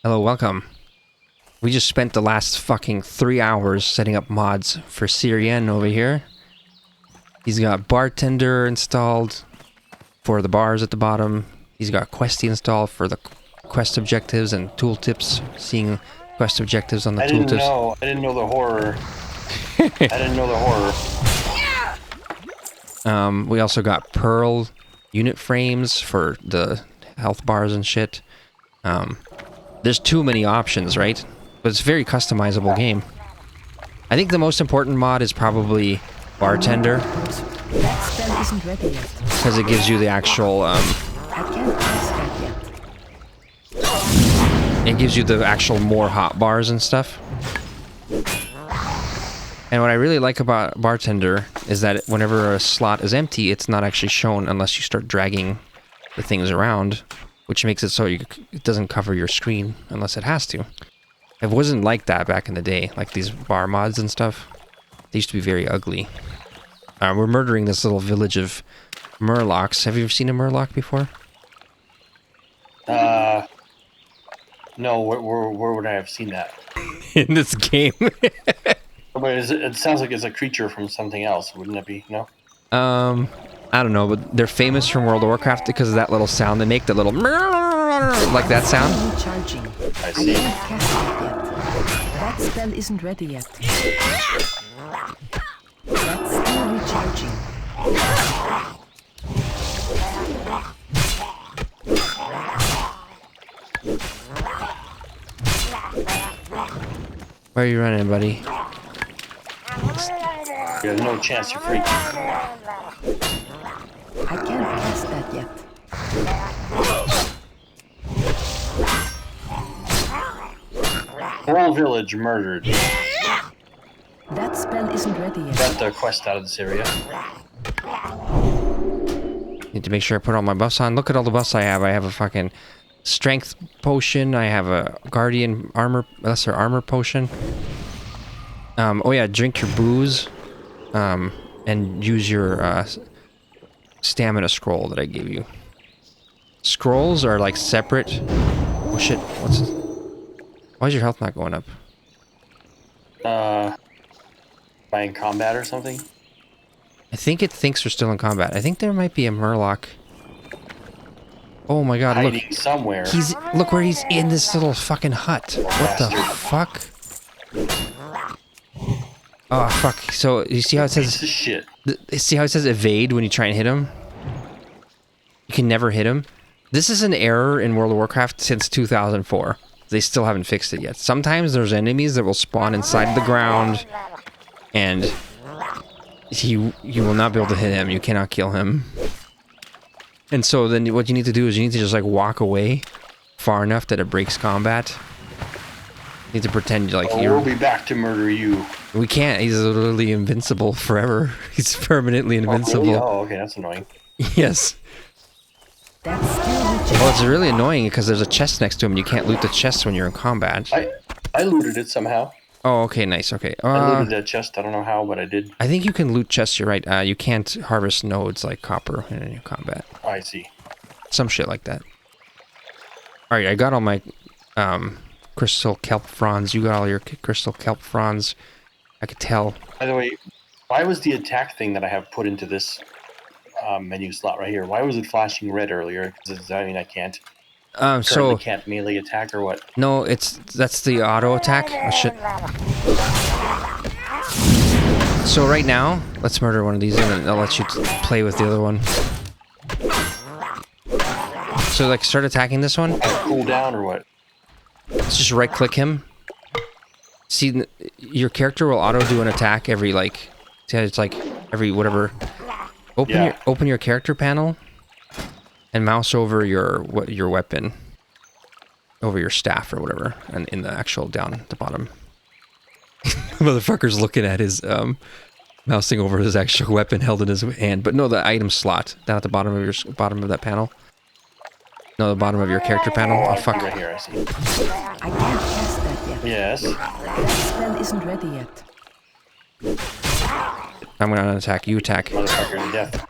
Hello, welcome. We just spent the last fucking 3 hours setting up mods for SiRiUS over here. He's got bartender installed for the bars at the bottom. He's got questy installed for the quest objectives and tooltips, seeing quest objectives on the tooltips. I didn't know the horror. I didn't know the horror. We also got Pearl unit frames for the health bars and shit. There's too many options, right? But it's a very customizable game. I think the most important mod is probably bartender. That spell isn't ready yet. Because it gives you the actual, I can't cast that yet. it gives you the actual more hot bars and stuff. And what I really like about bartender is that whenever a slot is empty, it's not actually shown unless you start dragging the things around, which makes it so it doesn't cover your screen unless it has to. It wasn't like that back in the day, like these bar mods and stuff. They used to be very ugly. We're murdering this little village of Murlocs. Have you ever seen a Murloc before? No, where would I have seen that? In this game. But it sounds like it's a creature from something else, wouldn't it be? No? I don't know, but they're famous from World of Warcraft because of that little sound they make, the little like that sound. Recharging. I see. I can't cast that yet. That spell isn't ready yet. That's still recharging. Where are you running, buddy? There's no chance you're free. I can't cast that yet. Whole village murdered. That spell isn't ready yet. Got the quest out of this area. Need to make sure I put all my buffs on. Look at all the buffs I have. I have a fucking strength potion. I have a guardian armor, lesser armor potion. Oh yeah, drink your booze. And use your stamina scroll that I gave you. Scrolls are like separate. Oh shit! Why is your health not going up? Am I in combat or something? I think it thinks we're still in combat. I think there might be a Murloc. Oh my god! Look, Hiding somewhere. look where he's in this little fucking hut. What the fuck? Oh fuck! So you see how it says? Piece of shit. See how it says evade when you try and hit him? You can never hit him. This is an error in World of Warcraft since 2004. They still haven't fixed it yet. Sometimes there's enemies that will spawn inside the ground, and you will not be able to hit him. You cannot kill him. And so then what you need to do is you need to just like walk away far enough that it breaks combat. You need to pretend like you're... We'll be back to murder you. We can't. He's literally invincible forever. He's permanently invincible. Really? Oh, okay, that's annoying. Yes. That's still recharging. Well, it's really annoying because there's a chest next to him and you can't loot the chest when you're in combat. I looted it somehow. Oh, okay, nice, okay. I looted that chest. I don't know how, but I did. I think you can loot chests, you're right. You can't harvest nodes like copper in your combat. Oh, I see. Some shit like that. Alright, I got all my crystal kelp fronds. You got all your crystal kelp fronds. I could tell. By the way, why was the attack thing that I have put into this menu slot right here? Why was it flashing red earlier? I mean, I can't. So Can't melee attack or what? no, that's the auto attack. Oh shit. So right now, let's murder one of these and then I'll let you play with the other one. So like start attacking this one. Cool down or what? Let's just right click him. See, your character will auto do an attack every like, it's like every whatever. Open your character panel and mouse over your weapon, over your staff or whatever, and in the actual down at the bottom. Motherfucker's looking at his mousing over his actual weapon held in his hand, but no, the item slot down at the bottom of your that panel. No, the bottom of your character panel. Oh fuck! Right here, I see. I can't cast that yet. Yes. That spell isn't ready yet. I'm gonna attack. You attack. Motherfucker to death.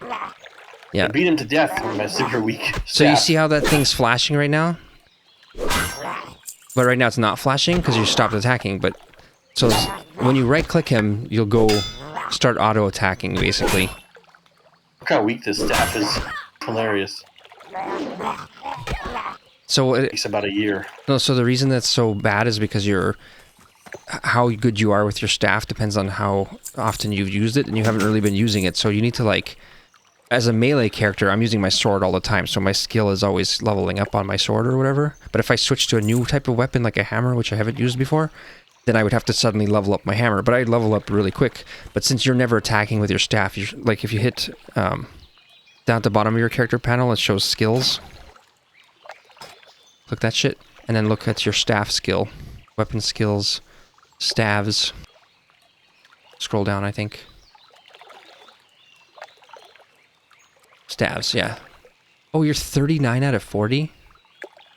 Yeah. I beat him to death with my super weak So you staff. see how that thing's flashing right now? But right now it's not flashing because you stopped attacking. But so when you right click him, you'll go start auto attacking basically. Look how weak this staff is. Hilarious. So it takes about a year. No, so the reason that's so bad is because how good you are with your staff depends on how often you've used it, and you haven't really been using it. So you need to, like, as a melee character, I'm using my sword all the time, so my skill is always leveling up on my sword or whatever. But if I switch to a new type of weapon, like a hammer, which I haven't used before, then I would have to suddenly level up my hammer. But I'd level up really quick. But since you're never attacking with your staff, like if you hit down at the bottom of your character panel, it shows skills. Click that shit, and then look at your staff skill. Weapon skills, staves. Scroll down, I think. Staves, yeah. Oh, you're 39 out of 40?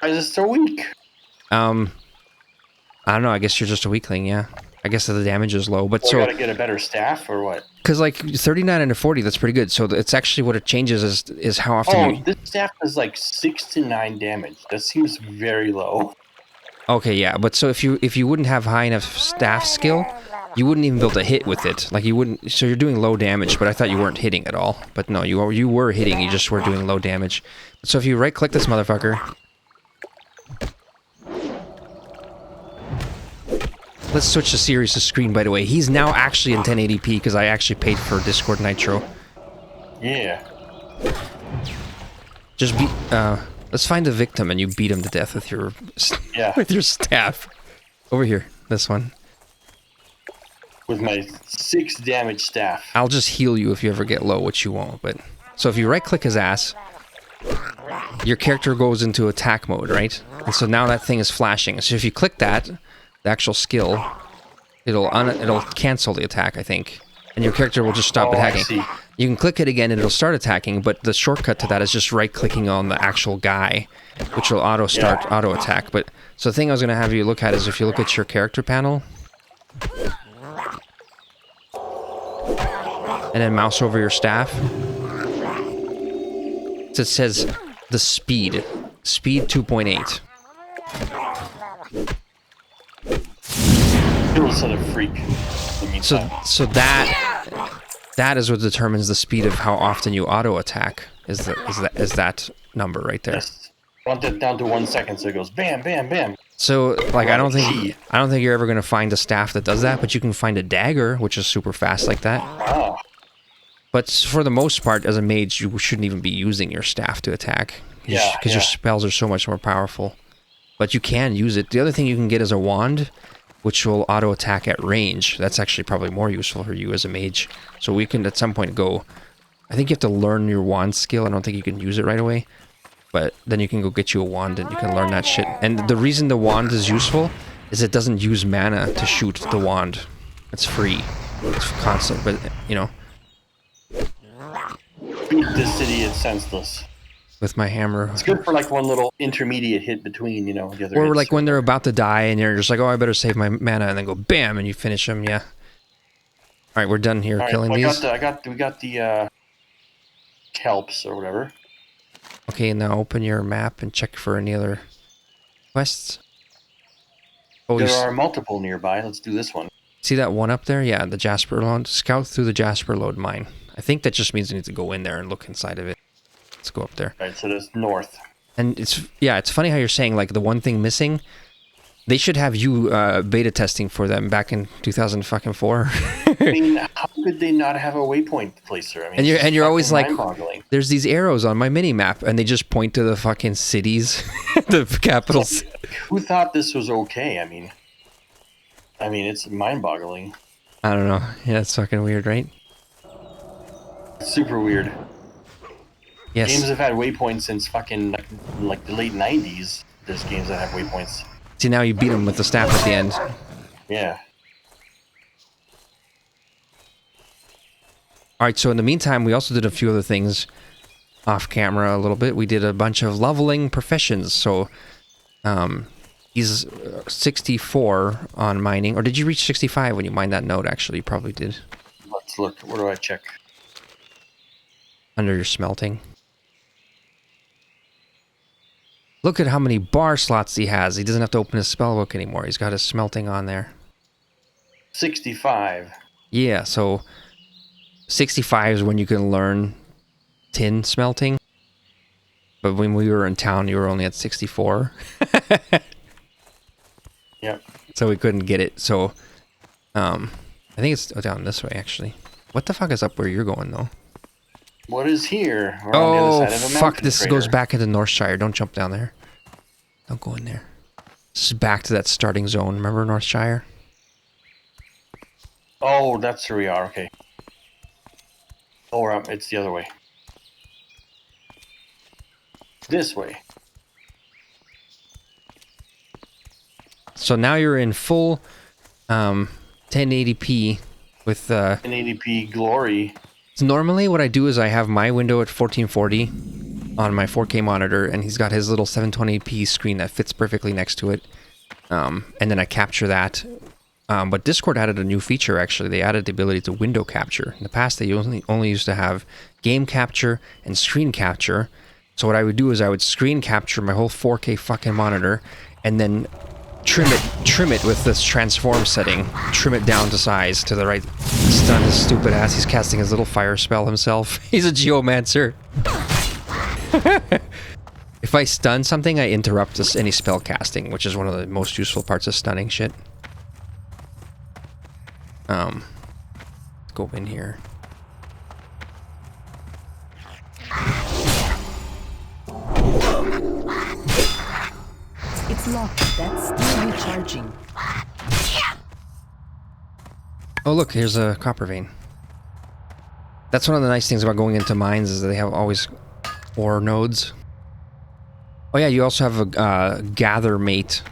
Why is it so weak? I don't know, I guess you're just a weakling, yeah. I guess the damage is low, but Well, so... you gotta get a better staff, or what? Because, like, 39 out of 40, that's pretty good. So it's actually what it changes is how often this staff does like 6 to 9 damage. That seems very low. Okay, yeah, but so if you wouldn't have high enough staff skill, you wouldn't even be able to hit with it. Like, you wouldn't... So you're doing low damage, but I thought you weren't hitting at all. But no, you were hitting, you just were doing low damage. So if you right-click this motherfucker... Let's switch to SiRiUS' screen, by the way. He's now actually in 1080p because I actually paid for Discord Nitro. Yeah. Just beat... let's find the victim and you beat him to death with your... with your staff. Over here, this one. With my 6 damage staff. I'll just heal you if you ever get low, which you won't, but... So if you right-click his ass, your character goes into attack mode, right? And so now that thing is flashing. So if you click that, the actual skill, it'll cancel the attack, I think. And your character will just stop attacking. I see. You can click it again and it'll start attacking, but the shortcut to that is just right-clicking on the actual guy, which will auto-start, auto-attack. But so the thing I was going to have you look at is if you look at your character panel, and then mouse over your staff, it says the speed 2.8. Feels like a freak. So that is what determines the speed of how often you auto attack. Is that number right there? Yes. I want that down to 1 second so it goes bam, bam, bam. So like I don't think you're ever gonna find a staff that does that, but you can find a dagger which is super fast like that. Oh. But for the most part, as a mage, you shouldn't even be using your staff to attack. Because your spells are so much more powerful. But you can use it. The other thing you can get is a wand, which will auto-attack at range. That's actually probably more useful for you as a mage. So we can, at some point, go... I think you have to learn your wand skill. I don't think you can use it right away. But then you can go get you a wand and you can learn that shit. And the reason the wand is useful is it doesn't use mana to shoot the wand. It's free. It's constant, but, you know... Beat this idiot senseless. With my hammer. It's good for like one little intermediate hit between, you know, the other Or hits. like when they're about to die and you're just like, oh, I better save my mana, and then go bam, and you finish them, yeah. Alright, we're done here killing these. We got the kelps or whatever. Okay, now open your map and check for any other quests. Oh, There are multiple nearby. Let's do this one. See that one up there? Yeah, the Jasper Lode. Scout through the Jasper Lode mine. I think that just means you need to go in there and look inside of it. Let's go up there. Alright, so that's north. And it's funny how you're saying, like, the one thing missing, they should have you beta testing for them back in 2004. I mean, how could they not have a waypoint placer? I mean, and you're always like, there's these arrows on my mini map, and they just point to the fucking cities, the capitals. Who thought this was okay? I mean, it's mind-boggling. I don't know. Yeah, it's fucking weird, right? It's super weird. Yes. Games have had waypoints since fucking like the late 90s. There's games that have waypoints. See, now you beat them with the staff at the end. Yeah. Alright, so in the meantime, we also did a few other things off camera a little bit. We did a bunch of leveling professions. So, he's 64 on mining. Or did you reach 65 when you mined that node, actually? You probably did. Let's look. Where do I check? Under your smelting. Look at how many bar slots he has. He doesn't have to open his spellbook anymore. He's got his smelting on there. 65. Yeah, so 65 is when you can learn tin smelting. But when we were in town, you were only at 64. Yep. So we couldn't get it. So, I think it's down this way, actually. What the fuck is up where you're going, though? What is here? We're on the Oh, other side of a fuck. mountain This crater. goes back into Northshire. Don't jump down there. Don't go in there. This is back to that starting zone. Remember Northshire? Oh, that's where we are. Okay. Oh, we're up. It's the other way. This way. So now you're in full 1080p with... 1080p glory. So normally what I do is I have my window at 1440 on my 4K monitor, and he's got his little 720p screen that fits perfectly next to it. And then I capture that. But Discord added a new feature, actually. They added the ability to window capture. In the past, they only used to have game capture and screen capture. So what I would do is I would screen capture my whole 4K fucking monitor, and then trim it with this transform setting. Trim it down to size to the right. Stun his stupid ass. He's casting his little fire spell himself. He's a geomancer. If I stun something, I interrupt any spell casting, which is one of the most useful parts of stunning shit. Let's go in here. It's locked. That's still recharging. Oh look, here's a copper vein. That's one of the nice things about going into mines is that they have always ore nodes. Oh yeah, you also have a gather mate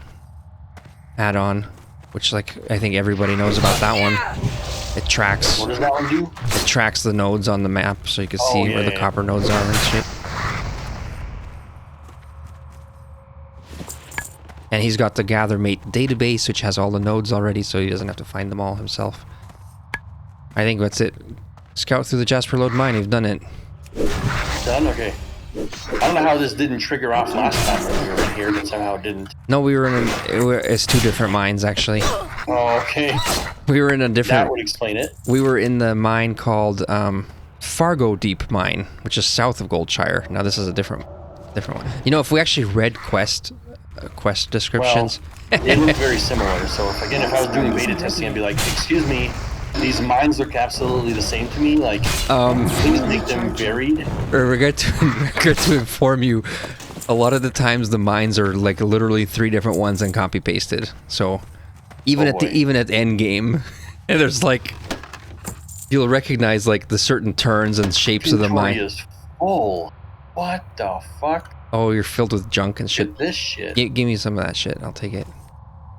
add-on, which like I think everybody knows about that one. It tracks. What does that one do? It tracks the nodes on the map, so you can see yeah, where the yeah. copper nodes are and shit. And he's got the gather mate database, which has all the nodes already, so he doesn't have to find them all himself. I think that's it. Scout through the Jasper Lode mine. You've done it. Done? Okay. I don't know how this didn't trigger off last time when we were in here, but somehow it didn't. No, we were in. It's two different mines actually. Oh, okay. We were in a different. That would explain it. We were in the mine called Fargo Deep Mine, which is south of Goldshire. Now this is a different one. You know, if we actually read quest descriptions. Well, they look very similar. So if I was doing beta testing, I'd be like, "Excuse me, these mines look absolutely the same to me. Like, please make them varied." I regret to inform you, a lot of the times the mines are like literally 3 different ones and copy pasted. So even at end game, there's like you'll recognize like the certain turns and shapes of the mine. Is full. What the fuck? Oh, you're filled with junk and shit. Look at this shit. Give me some of that shit. I'll take it.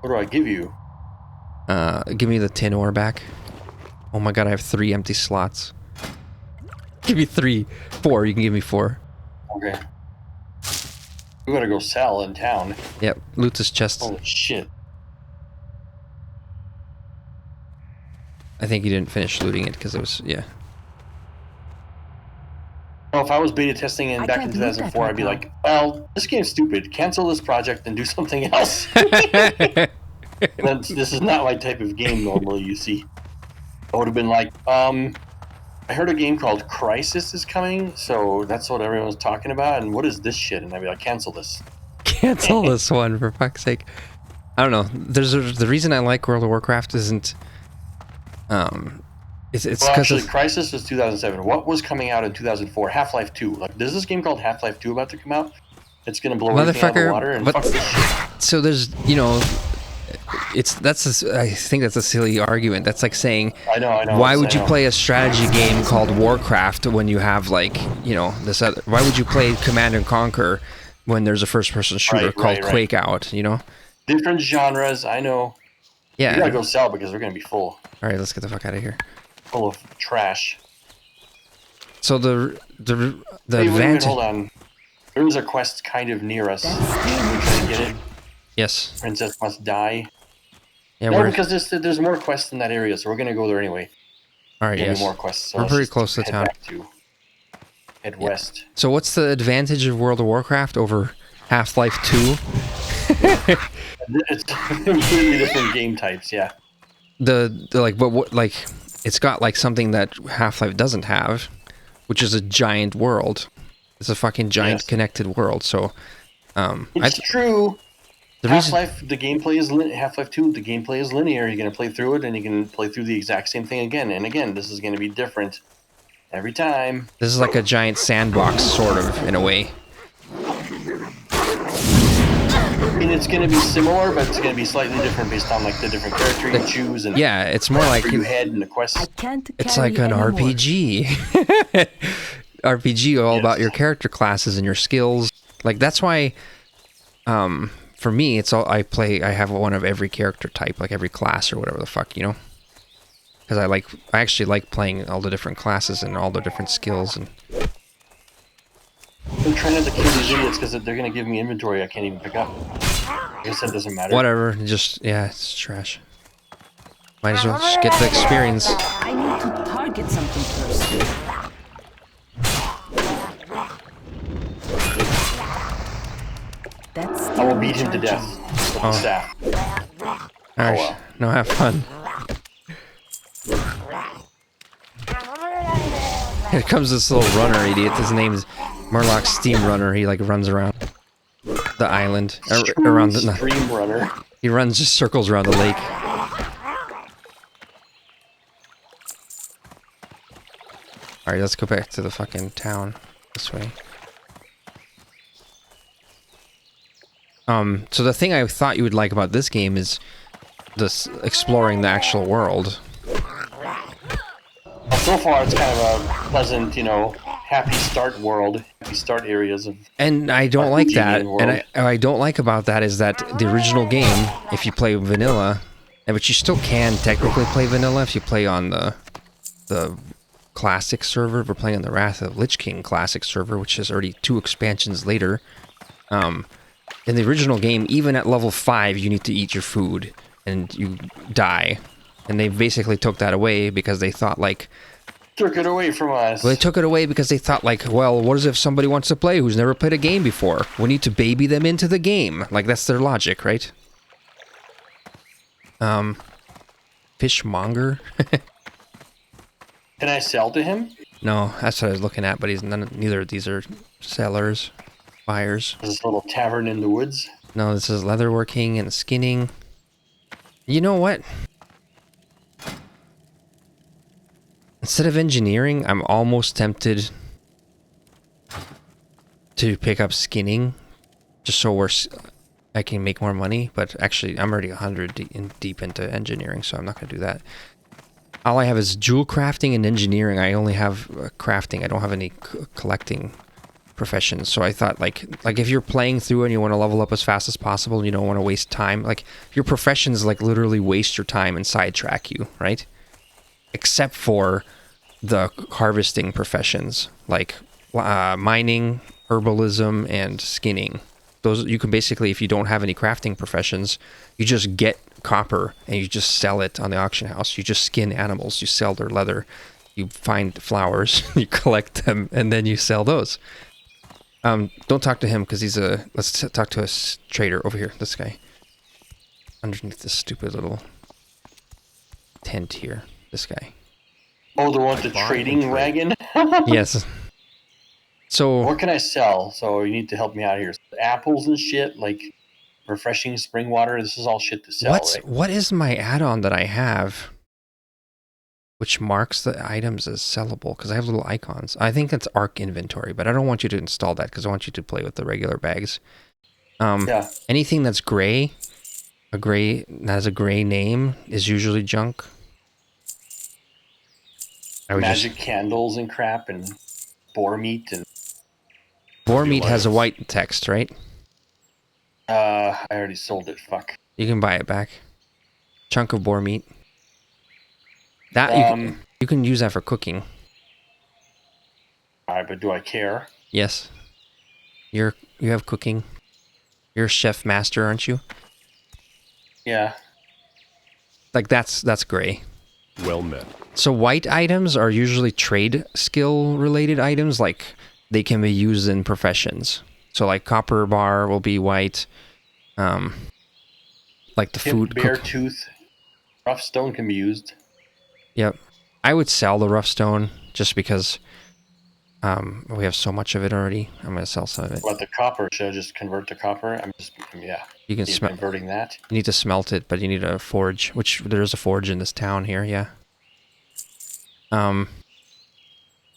What do I give you? Give me the tin ore back. Oh my god, I have 3 empty slots. Give me 3. 4, you can give me 4. Okay. We gotta go sell in town. Yep, loot this chest. Holy shit. I think you didn't finish looting it because it was, yeah. Well, if I was beta testing in back in 2004, I'd be like, well, this game's stupid. Cancel this project and do something else. This is not my type of game normally, you see. I would have been like, I heard a game called Crisis is coming, so that's what everyone's talking about, and what is this shit? And I'd be like, cancel this. Cancel this one, for fuck's sake. I don't know. The reason I like World of Warcraft isn't... It's well, because actually, Crisis was 2007. What was coming out in 2004? Half-Life 2. Like, there's this game called Half-Life 2 about to come out. It's gonna blow everything out of the water and fuck this shit. So there's, you know, I think that's a silly argument. That's like saying, I know. Why would you play a strategy game called Warcraft when you have like, you know, this other? Why would you play Command and Conquer when there's a first-person shooter called Quake out? You know, different genres. I know. Yeah. We gotta go sell because we're gonna be full. All right, let's get the fuck out of here. Full of trash. So the Hey, advantage. hold on. There is a quest kind of near us. Can we try to get it? Yes. Princess must die. Yeah, No, because there's more quests in that area, so we're gonna go there anyway. All right. Yes. More quests. So we're let's pretty just close to head town. Head west. So what's the advantage of World of Warcraft over Half-Life 2. It's completely different game types. Yeah. The like, but what like, it's got like something that Half-Life doesn't have, which is a giant world. It's a fucking giant connected world. So, it's true. The Half-Life, the gameplay is Half-Life 2. The gameplay is linear. You're gonna play through it, and you can play through the exact same thing again and again. This is gonna be different every time. This is like a giant sandbox, sort of, in a way. And it's going to be similar, but it's going to be slightly different based on like the different character you choose and yeah, it's more like you head and the quests. It's like an RPG. RPG, all about your character classes and your skills. Like that's why, for me, it's all I have one of every character type, like every class or whatever the fuck, you know. Because I actually like playing all the different classes and all the different skills and. I'm trying not to kill these idiots because they're going to give me inventory I can't even pick up. I guess that doesn't matter. Whatever, just, yeah, it's trash. Might as well just get the experience. I need to target something first. That's I will beat him to death with the staff. Alright, well. no, have fun. Here comes this little runner idiot. His name is Murlocs Steam Runner. He like runs around the island, around the Stream runner. He runs just circles around the lake. All right, let's go back to the fucking town this way. So the thing I thought you would like about this game is this exploring the actual world. Well, so far, it's kind of a pleasant, you know, happy start world, happy start areas of. And I don't like that. And I don't like about that is that the original game, if you play vanilla, but you still can technically play vanilla if you play on the classic server. We're playing on the Wrath of Lich King classic server, which is already 2 expansions later. In the original game, even at level 5, you need to eat your food and you die. And they basically took that away because they thought like... Took it away from us. Well, they took it away because they thought like, well, what is if somebody wants to play who's never played a game before? We need to baby them into the game. Like, that's their logic, right? Fishmonger? Can I sell to him? No, that's what I was looking at, but neither of these are sellers, buyers. This little tavern in the woods? No, this is leatherworking and skinning. You know what? Instead of engineering, I'm almost tempted to pick up skinning, just so I can make more money. But actually, I'm already 100 deep into engineering, so I'm not going to do that. All I have is jewel crafting and engineering. I only have crafting. I don't have any collecting professions. So I thought, like if you're playing through and you want to level up as fast as possible, and you don't want to waste time. Like your professions, like literally waste your time and sidetrack you, right? Except for the harvesting professions, like mining, herbalism, and skinning. Those you can basically, if you don't have any crafting professions, you just get copper and you just sell it on the auction house. You just skin animals, you sell their leather, you find flowers, you collect them, and then you sell those. Don't talk to him because he's a... Let's talk to a trader over here, this guy. Underneath this stupid little tent here, this guy. Oh, the one with the trading wagon? Yes. So... What can I sell? So you need to help me out here. Apples and shit, like refreshing spring water. This is all shit to sell, right? What is my add-on that I have which marks the items as sellable? Because I have little icons. I think that's Arc Inventory, but I don't want you to install that because I want you to play with the regular bags. Yeah. Anything that's gray, that has a gray name, is usually junk. Magic candles and crap and boar meat and... Boar meat has a white text, right? I already sold it. Fuck. You can buy it back. Chunk of boar meat. That you can use that for cooking. Alright, but do I care? Yes. You have cooking. You're a chef master, aren't you? Yeah. Like that's gray. Well met. So white items are usually trade skill related items, like they can be used in professions. So like copper bar will be white. Like the food Bear cook. tooth, rough stone can be used. Yep. I would sell the rough stone just because we have so much of it already. I'm gonna sell some of it. What the copper? Should I just convert to copper? Yeah. You can smelt. Converting that. You need to smelt it, but you need a forge, which there is a forge in this town here. Yeah.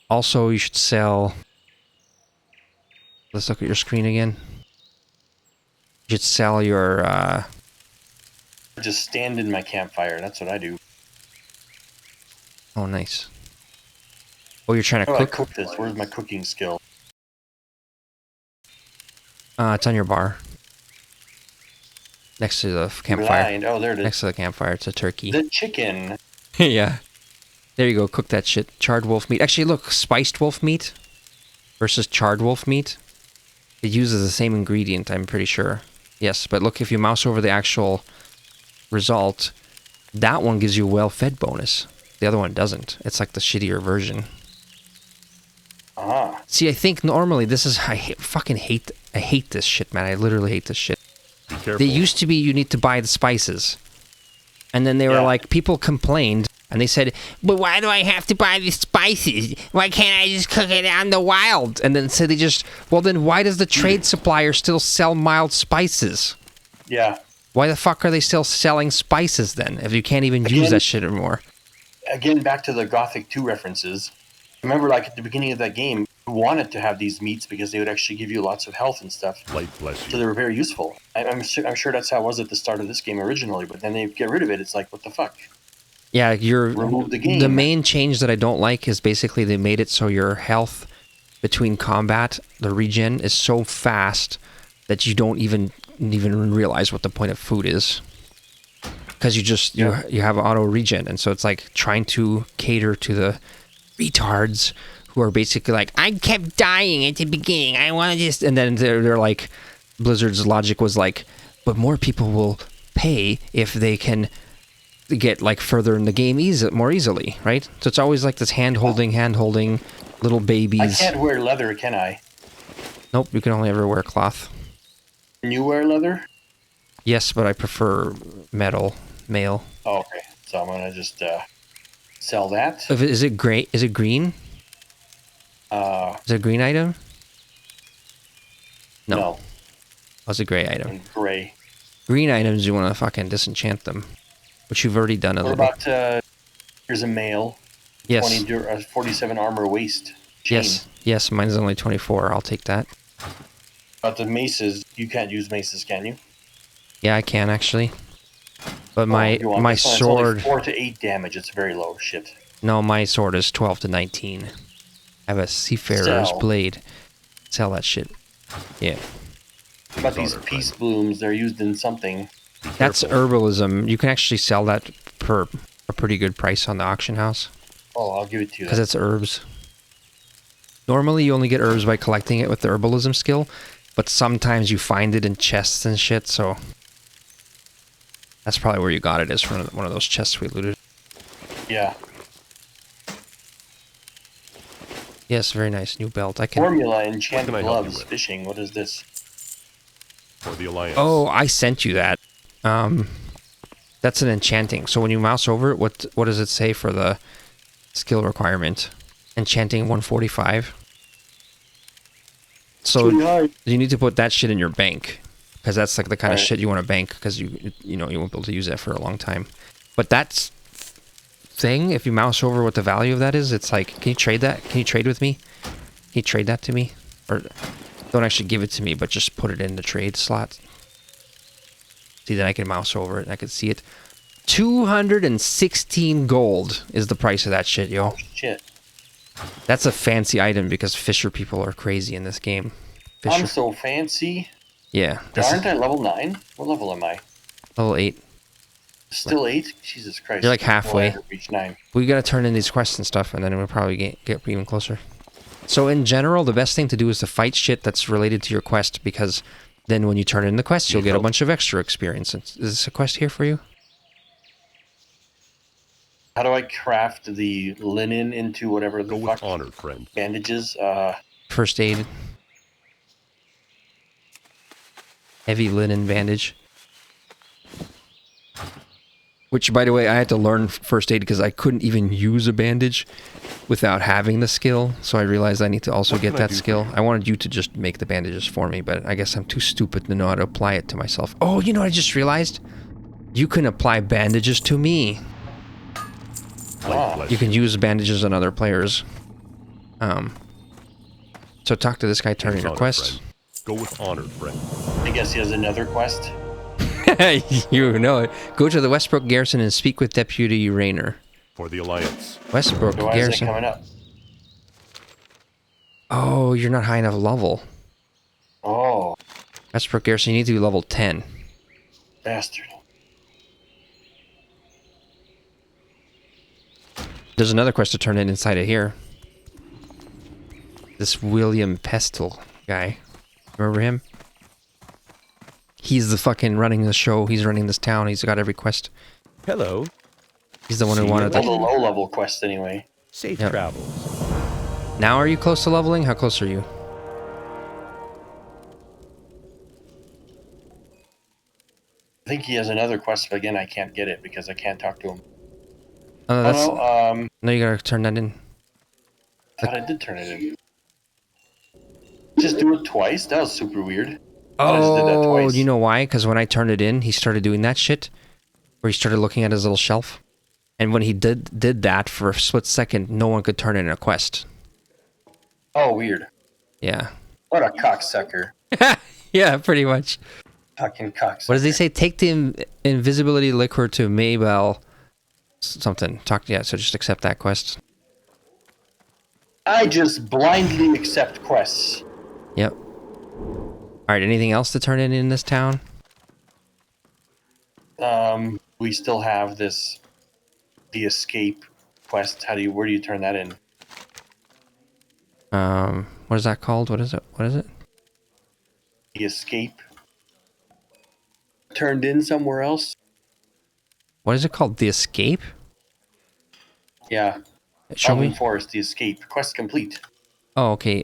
Also, you should sell. Let's look at your screen again. You should sell your. Just stand in my campfire. That's what I do. Oh, nice. Oh, you're trying to How do I cook? cook this? Where's my cooking skill? It's on your bar. Next to the campfire. Blind. Oh, there it is. Next to the campfire, it's a turkey. The chicken. Yeah. There you go. Cook that shit. Charred wolf meat. Actually, look, spiced wolf meat versus charred wolf meat. It uses the same ingredient, I'm pretty sure. Yes, but look, if you mouse over the actual result, that one gives you a well-fed bonus. The other one doesn't. It's like the shittier version. Ah. See, I think normally this is... I hate this shit, man. I literally hate this shit. Be careful. They used to be you need to buy the spices. And then they were like, people complained, and they said, but why do I have to buy the spices? Why can't I just cook it on the wild? And then so they just, well then why does the trade supplier still sell mild spices? Yeah. Why the fuck are they still selling spices then, if you can't even use that shit anymore? Again, back to the Gothic 2 references. Remember, like, at the beginning of that game, you wanted to have these meats because they would actually give you lots of health and stuff. Light bless So you. they were very useful. I'm sure that's how it was at the start of this game originally, but then they get rid of it. It's like, what the fuck? Yeah, Remove the game. the main change that I don't like is basically they made it so your health between combat, the regen, is so fast that you don't even realize what the point of food is. Because you have auto regen, and so it's like trying to cater to the retards who are basically like, I kept dying at the beginning, I want to just... And then they're like, Blizzard's logic was like, but more people will pay if they can get like further in the game more easily, right? So it's always like this hand-holding, little babies. I can't wear leather, can I? Nope, you can only ever wear cloth. Can you wear leather? Yes, but I prefer male. Oh, okay. So I'm going to just sell that. Is it gray? Is it green? Is it a green item? No. No. Oh, it's a gray item. And gray. Green items, you want to fucking disenchant them. Which you've already done a What little bit. about, here's a male. Yes. 47 armor waist chain. Yes, mine's only 24. I'll take that. But the maces, you can't use maces, can you? Yeah, I can actually. But my You want this one? It's sword... only 4 to 8 damage. It's very low. Shit. No, my sword is 12 to 19. I have a Seafarer's Sell. blade. Sell that shit. Yeah. But these peace blooms, they're used in something. That's herbalism. You can actually sell that for a pretty good price on the auction house. Oh, I'll give it to you. Because it's herbs. Normally you only get herbs by collecting it with the herbalism skill, but sometimes you find it in chests and shit, so... That's probably where you got it, is from one of those chests we looted. Yeah. Yes, very nice. New belt. I can... Formula, enchanted What can I help you gloves, with? fishing. What is this? For the Alliance. Oh, I sent you that. That's an enchanting. So when you mouse over it, what does it say for the skill requirement? Enchanting 145. So you need to put that shit in your bank, because that's like the kind of shit you want to bank, because you won't be able to use that for a long time. But that's thing, if you mouse over what the value of that is, it's like, can you trade that? Can you trade with me? Can you trade that to me? Or don't actually give it to me, but just put it in the trade slot. See, then I can mouse over it and I can see it. 216 gold is the price of that shit, yo. Oh, shit. That's a fancy item because fisher people are crazy in this game. I'm so fancy. Yeah. Aren't I level 9? What level am I? Level 8. Still 8? Jesus Christ. You're like halfway. Well, I reached 9. We gotta turn in these quests and stuff, and then we'll probably get even closer. So in general, the best thing to do is to fight shit that's related to your quest, because then when you turn in the quest, you'll get a bunch of extra experience. Is this a quest here for you? How do I craft the linen into whatever the Go fuck with honor, friend. bandages? First aid. Heavy linen bandage. Which, by the way, I had to learn first aid because I couldn't even use a bandage without having the skill. So I realized I need to also get that skill. I wanted you to just make the bandages for me, but I guess I'm too stupid to know how to apply it to myself. Oh, you know what I just realized? You can apply bandages to me. Oh. You can use bandages on other players. So talk to this guy, turn in your quest. Go with honor, friend. I guess he has another quest. You know it. Go to the Westbrook Garrison and speak with Deputy Rayner. For the Alliance. Westbrook So why is it Garrison. coming up? Oh, you're not high enough level. Oh, Westbrook Garrison, you need to be level 10. bastard. There's another quest to turn in inside of here. This William Pestle guy. Remember him? He's the fucking running the show. He's running this town. He's got every quest. Hello. He's the one who wanted All the the... low-level quests, anyway. Safe Yep. travels. Now are you close to leveling? How close are you? I think he has another quest, but again, I can't get it because I can't talk to him. Oh, Oh, that's... no, No, you gotta turn that in. I thought I did turn it in. Just do it twice? That was super weird. I just did that Oh, twice. you know why? Because when I turned it in, he started doing that shit. Where he started looking at his little shelf. And when he did that for a split second, no one could turn in a quest. Oh, weird. Yeah. What a cocksucker. Yeah, pretty much. Fucking cocksucker. What does he say? Take the invisibility liquor to Maybell. Something. Yeah, so just accept that quest. I just blindly accept quests. Yep. Alright, anything else to turn in this town? We still have this, the escape quest. Where do you turn that in? What is that called? What is it? What is it? The escape. Turned in somewhere else? What is it called? The Escape? Yeah. Show Elven me. Forest, the escape. Quest complete. Oh, okay.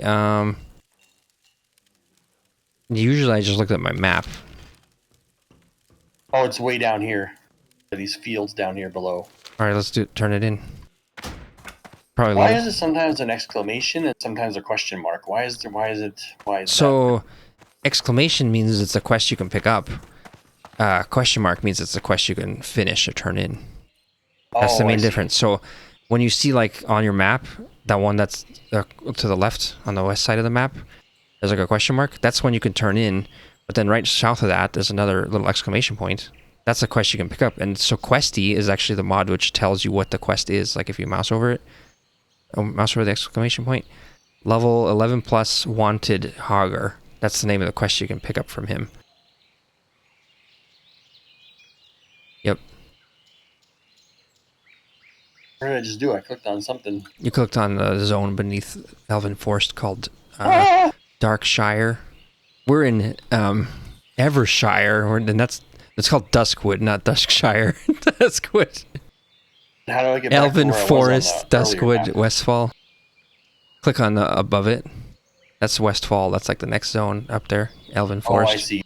Usually I just look at my map. Oh, it's way down here. These fields down here below. Alright, let's turn it in. Probably Why low. is it sometimes an exclamation and sometimes a question mark? Why is So, exclamation means it's a quest you can pick up. Question mark means it's a quest you can finish or turn in. That's the I main see. difference. So, when you see like on your map, that one that's to the left on the west side of the map, there's like a question mark. That's one you can turn in. But then right south of that, there's another little exclamation point. That's a quest you can pick up. And so Questy is actually the mod which tells you what the quest is. Like if you mouse over it, mouse over the exclamation point, level 11 plus wanted Hagar. That's the name of the quest you can pick up from him. Yep. What did I just do? I clicked on something. You clicked on the zone beneath Elven Forest called Darkshire. We're in Evershire, and it's called Duskwood, not Duskshire. Duskwood. How do I get back to Elven where I was on Forest, the earlier Duskwood, map? Westfall. Click on above it. That's Westfall. That's like the next zone up there. Elven Oh, Forest. I see.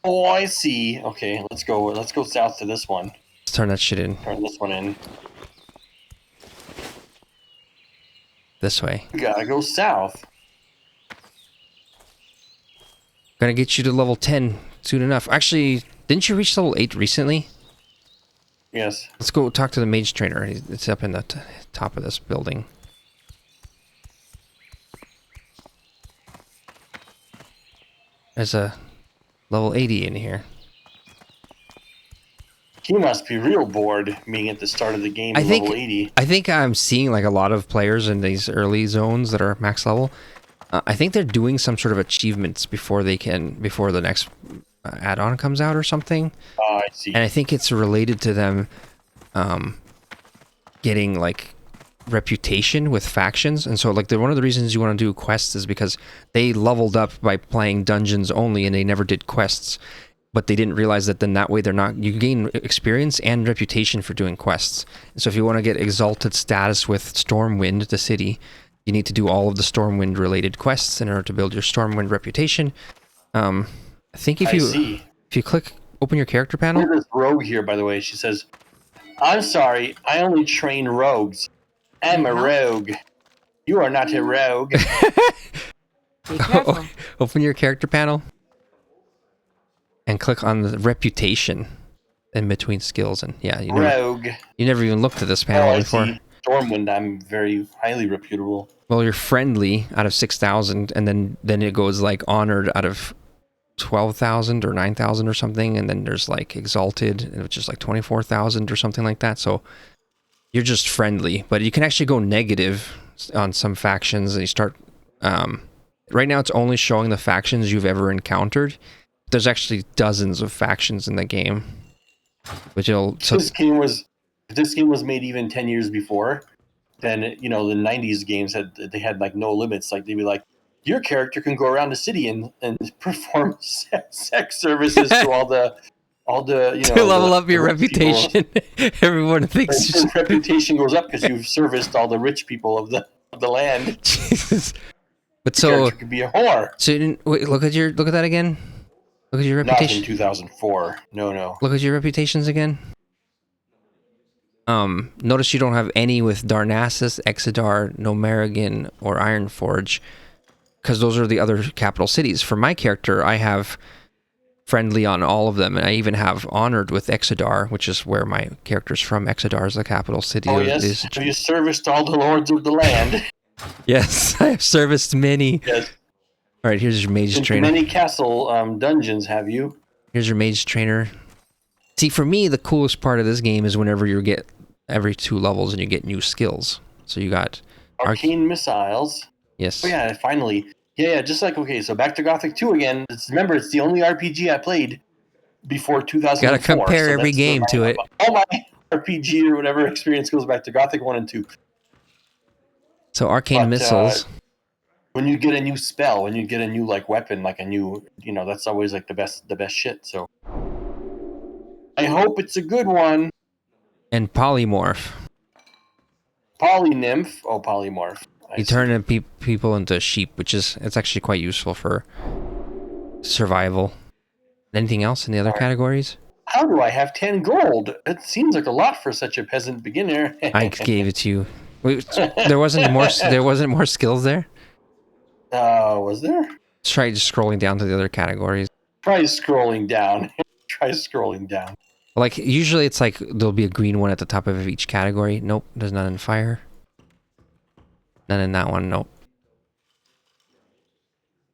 Oh, I see. Okay, let's go. Let's go south to this one. Let's turn that shit in Turn this one in. this way. We gotta go south. Gonna get you to level 10 soon enough. Actually, didn't you reach level 8 recently? Yes. Let's go talk to the mage trainer. It's up in the top of this building. There's a level 80 in here. He must be real bored being at the start of the game at level 80. I think I'm seeing like a lot of players in these early zones that are max level. I think they're doing some sort of achievements before the next add-on comes out or something. Oh, I see. And I think it's related to them getting like reputation with factions. And so like one of the reasons you want to do quests is because they leveled up by playing dungeons only and they never did quests. But they didn't realize that then that way you gain experience and reputation for doing quests. And so if you want to get exalted status with Stormwind, the city, you need to do all of the Stormwind related quests in order to build your Stormwind reputation. I think if I see. you click open your character panel. Look at this rogue here, by the way. She says, "I'm sorry, I only train rogues. I'm a rogue. You are not a rogue." Be careful. Open your character panel and click on the reputation in between skills, and yeah, you never even looked at this panel before. See. Stormwind, I'm very highly reputable. Well, you're friendly out of 6,000, and then it goes like honored out of 12,000 or 9,000 or something, and then there's like exalted, which is like 24,000 or something like that. So you're just friendly, but you can actually go negative on some factions, and you start. Right now, it's only showing the factions you've ever encountered. There's actually dozens of factions in the game, which it'll. So, if this game was made even 10 years before, then the 90s games had like no limits. Like they'd be like, your character can go around the city and perform sex services to all the to level up your reputation. Everyone thinks your reputation goes up because you've serviced all the rich people of the land. Jesus. But your character could be a whore. So you didn't wait, look at that again. Look at your reputation. Not in 2004. No. Look at your reputations again. Notice you don't have any with Darnassus, Exodar, Nomerigan, or Ironforge, because those are the other capital cities. For my character, I have friendly on all of them, and I even have honored with Exodar, which is where my character's from. Exodar is the capital city. Oh, yes. Have you serviced all the lords of the land? Yes, I have serviced many. Yes. All right, here's your mage trainer. Many castle dungeons, have you? Here's your mage trainer. See, for me, the coolest part of this game is whenever you get every 2 levels and you get new skills. So you got arcane missiles. Yes. Oh yeah, finally. Yeah, just like, okay, so back to Gothic 2 again. Remember, it's the only RPG I played before 2004. Gotta compare every game to it. All my RPG or whatever experience goes back to Gothic 1 and 2. So arcane missiles. When you get a new spell, when you get a new like weapon, like a new, that's always like the best shit. So I hope it's a good one. And polymorph. Polynymph. Oh, polymorph. You turn people into sheep, it's actually quite useful for survival. Anything else in the other categories? How do I have 10 gold? It seems like a lot for such a peasant beginner. I gave it to you. Wait, there wasn't more skills there? Was there? Try just scrolling down to the other categories. Try scrolling down. Like, usually it's like there'll be a green one at the top of each category. Nope, there's none in fire. None in that one, nope.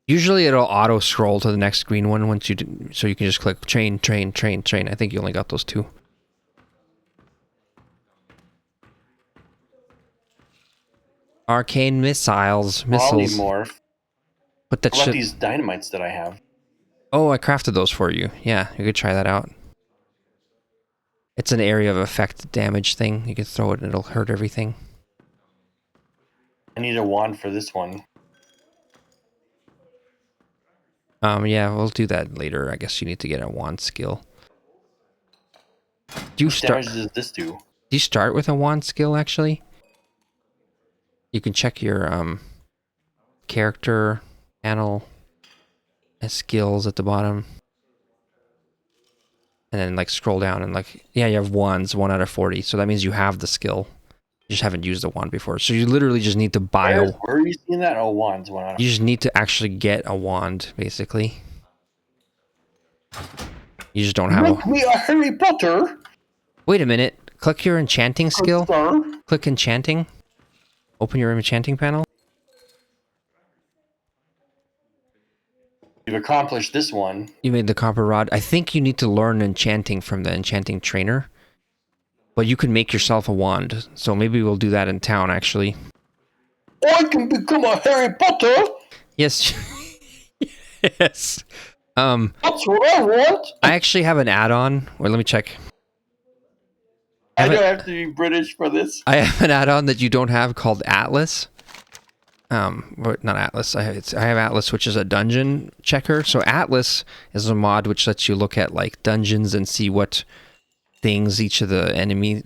Usually it'll auto scroll to the next green one once you do, so you can just click train. I think you only got those 2. Arcane missiles. Polymorph. Put that What about shit. these dynamites that I have? Oh, I crafted those for you. Yeah, you could try that out. It's an area of effect damage thing. You can throw it and it'll hurt everything. I need a wand for this one. Yeah, we'll do that later. I guess you need to get a wand skill. What damage does this do? Do you start with a wand skill, actually? You can check your character panel and skills at the bottom. And then like scroll down and like, yeah, you have wands, 1 out of 40. So that means you have the skill. You just haven't used the wand before. So you literally just need to buy Where are you seeing that? Oh, wands, 1 out of 40. You just need to actually get a wand, basically. You just don't have Make me a Harry Potter! Wait a minute. Click your enchanting skill. Sir. Click enchanting. Open your enchanting panel. You've accomplished this one. You made the copper rod. I think you need to learn enchanting from the enchanting trainer. But you can make yourself a wand. So maybe we'll do that in town, actually. I can become a Harry Potter! Yes. Yes. That's what I want! I actually have an add-on. Wait, let me check. I don't have to be British for this. I have an add-on that you don't have called Atlas. Not Atlas. I have Atlas, which is a dungeon checker. So Atlas is a mod which lets you look at like dungeons and see what things each of the enemy,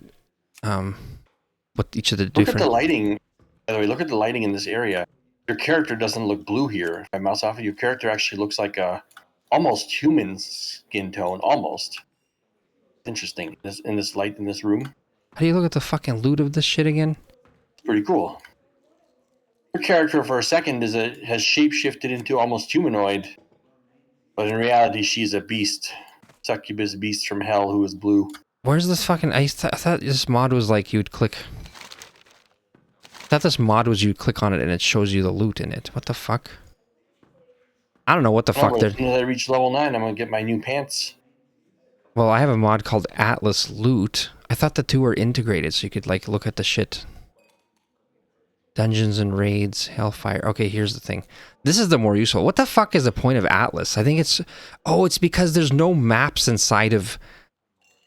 what each of the different. Look at the lighting. By the way, look at the lighting in this area. Your character doesn't look blue here. If I mouse off of your character, actually looks like a almost human skin tone, almost. Interesting. In this light in this room, How do you look at the fucking loot of this shit again? it's pretty cool. Her character for a second has shapeshifted into almost humanoid, but in reality she's a beast, succubus beast from hell who is blue. Where's this fucking... I thought this mod was like you'd click... I thought this mod was you'd click on it and it shows you the loot in it. What the fuck? I don't know what the fuck As they're... soon as I reach level 9, I'm gonna get my new pants. Well, I have a mod called Atlas Loot. I thought the two were integrated so you could like look at the shit. Dungeons and raids, Hellfire. Okay, here's the thing. This is the more useful. What the fuck is the point of Atlas? I think it's... Oh, it's because there's no maps inside of...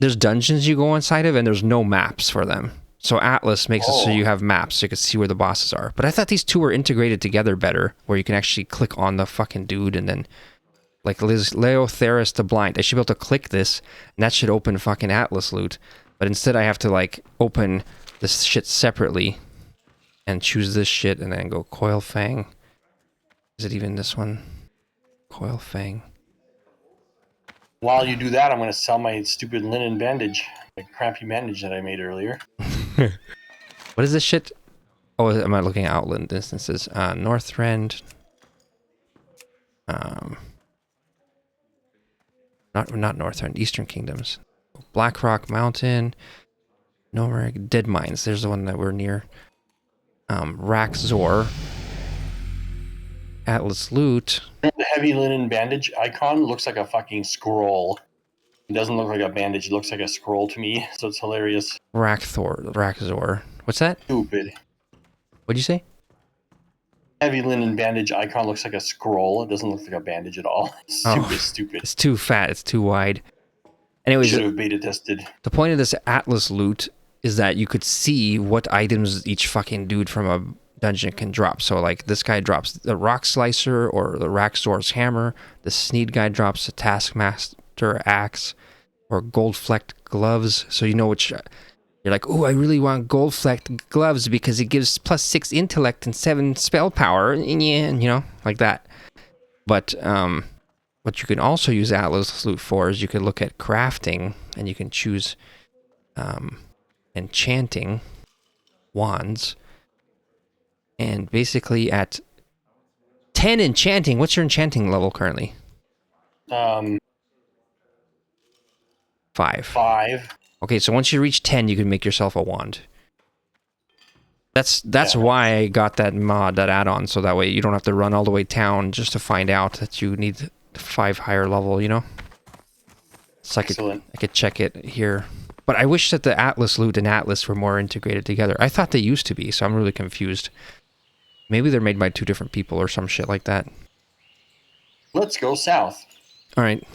There's dungeons you go inside of and there's no maps for them. So Atlas makes it so you have maps so you can see where the bosses are. But I thought these two were integrated together better, where you can actually click on the fucking dude and then... Like Leotheris the Blind. I should be able to click this and that should open fucking Atlas loot. But instead I have to like open this shit separately and choose this shit and then go Coil Fang. Is it even this one? Coil Fang. While you do that, I'm gonna sell my stupid linen bandage, the crappy bandage that I made earlier. What is this shit? Oh, am I looking at Outland instances? Northrend. Not Northrend, Eastern Kingdoms. Blackrock Mountain. Nomeric, Dead Mines. There's the one that we're near. Raxzor. Atlas Loot. The heavy linen bandage icon looks like a fucking scroll. It doesn't look like a bandage, it looks like a scroll to me, so it's hilarious. Raxzor. What's that? Stupid. What'd you say? Heavy linen bandage icon looks like a scroll. It doesn't look like a bandage at all. Stupid. It's too fat. It's too wide. Anyways, should have beta tested. The point of this Atlas loot is that you could see what items each fucking dude from a dungeon can drop. So like this guy drops the Rock Slicer or the Raxzor's hammer. The Sneed guy drops a Taskmaster axe or gold flecked gloves. So you know which... You're like, oh, I really want gold flecked gloves because it gives +6 intellect and 7 spell power. And yeah, you know, like that. But what you can also use Atlas loot for is you can look at crafting and you can choose enchanting wands. And basically at 10 enchanting, what's your enchanting level currently? 5. 5. Okay, so once you reach 10, you can make yourself a wand. That's why I got that mod, that add-on, so that way you don't have to run all the way down just to find out that you need 5 higher level, you know? So I could check it here. But I wish that the Atlas loot and Atlas were more integrated together. I thought they used to be, so I'm really confused. Maybe they're made by 2 different people or some shit like that. Let's go south. All right.